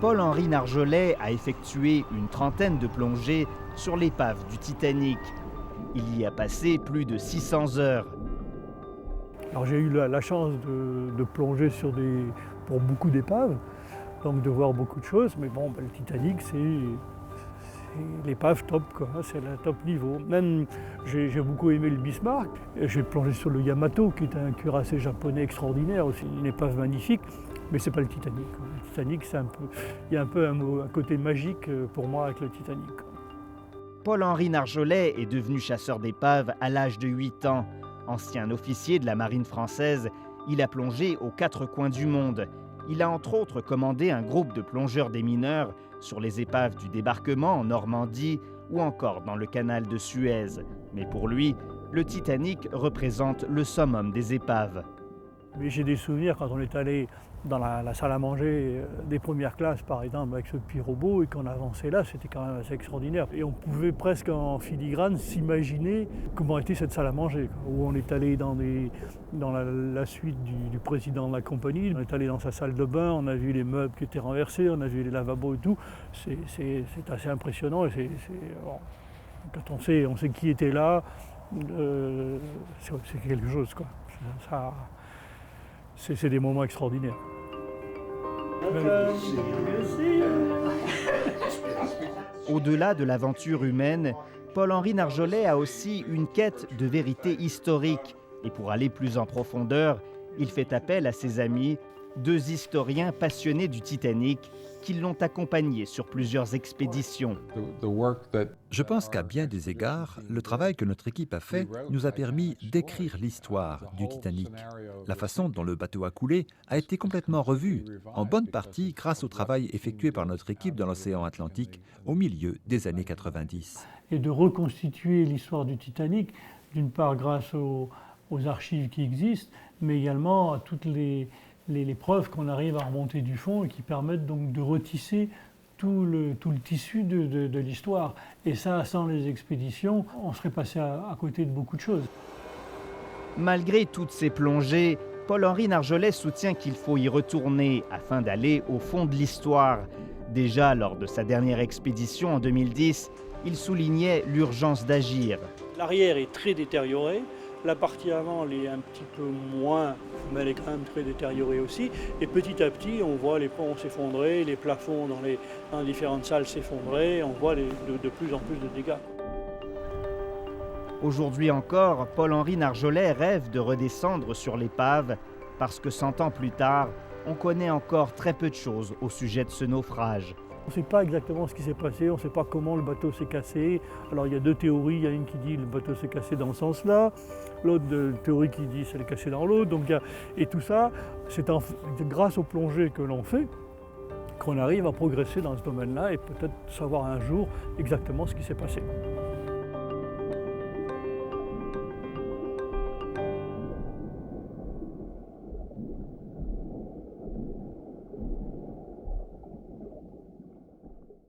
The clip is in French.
Paul-Henri Narjolet a effectué une trentaine de plongées sur l'épave du Titanic. Il y a passé plus de 600 heures. Alors j'ai eu la chance de plonger pour beaucoup d'épaves, donc de voir beaucoup de choses, mais bon, le Titanic c'est l'épave top, quoi. C'est le top niveau. Même j'ai beaucoup aimé le Bismarck, j'ai plongé sur le Yamato qui est un cuirassé japonais extraordinaire, aussi une épave magnifique, mais c'est pas le Titanic, quoi. Le Titanic, il y a un peu un côté magique pour moi avec le Titanic. Paul-Henri Narjolet est devenu chasseur d'épaves à l'âge de 8 ans. Ancien officier de la marine française, il a plongé aux 4 coins du monde. Il a entre autres commandé un groupe de plongeurs démineurs sur les épaves du débarquement en Normandie ou encore dans le canal de Suez. Mais pour lui, le Titanic représente le summum des épaves. Mais j'ai des souvenirs quand on est allé dans la salle à manger des premières classes, par exemple, avec ce petit robot, et qu'on avançait là, c'était quand même assez extraordinaire. Et on pouvait presque en filigrane s'imaginer comment était cette salle à manger, quoi, où on est allé dans la suite du président de la compagnie, on est allé dans sa salle de bain, on a vu les meubles qui étaient renversés, on a vu les lavabos et tout. C'est assez impressionnant. Et bon, quand on sait qui était là, c'est quelque chose, quoi. C'est des moments extraordinaires. Au-delà de l'aventure humaine, Paul-Henri Narjolet a aussi une quête de vérité historique. Et pour aller plus en profondeur, il fait appel à ses amis, 2 historiens passionnés du Titanic, qui l'ont accompagné sur plusieurs expéditions. Je pense qu'à bien des égards, le travail que notre équipe a fait nous a permis d'écrire l'histoire du Titanic. La façon dont le bateau a coulé a été complètement revue, en bonne partie grâce au travail effectué par notre équipe dans l'océan Atlantique au milieu des années 90. Et de reconstituer l'histoire du Titanic, d'une part grâce aux archives qui existent, mais également à toutes les preuves qu'on arrive à remonter du fond et qui permettent donc de retisser tout le tissu de l'histoire. Et ça, sans les expéditions, on serait passé à côté de beaucoup de choses. Malgré toutes ces plongées, Paul-Henri Narjolet soutient qu'il faut y retourner afin d'aller au fond de l'histoire. Déjà lors de sa dernière expédition en 2010, il soulignait l'urgence d'agir. L'arrière est très détérioré. La partie avant, elle est un petit peu moins, mais elle est quand même très détériorée aussi. Et petit à petit, on voit les ponts s'effondrer, les plafonds dans les différentes salles s'effondrer, on voit de plus en plus de dégâts. Aujourd'hui encore, Paul-Henri Narjolet rêve de redescendre sur l'épave parce que 100 ans plus tard, on connaît encore très peu de choses au sujet de ce naufrage. On ne sait pas exactement ce qui s'est passé, on ne sait pas comment le bateau s'est cassé. Alors il y a 2 théories, il y a une qui dit que le bateau s'est cassé dans ce sens-là, l'autre théorie qui dit qu'il s'est cassé dans l'autre. Et tout ça, c'est grâce aux plongées que l'on fait qu'on arrive à progresser dans ce domaine-là et peut-être savoir un jour exactement ce qui s'est passé.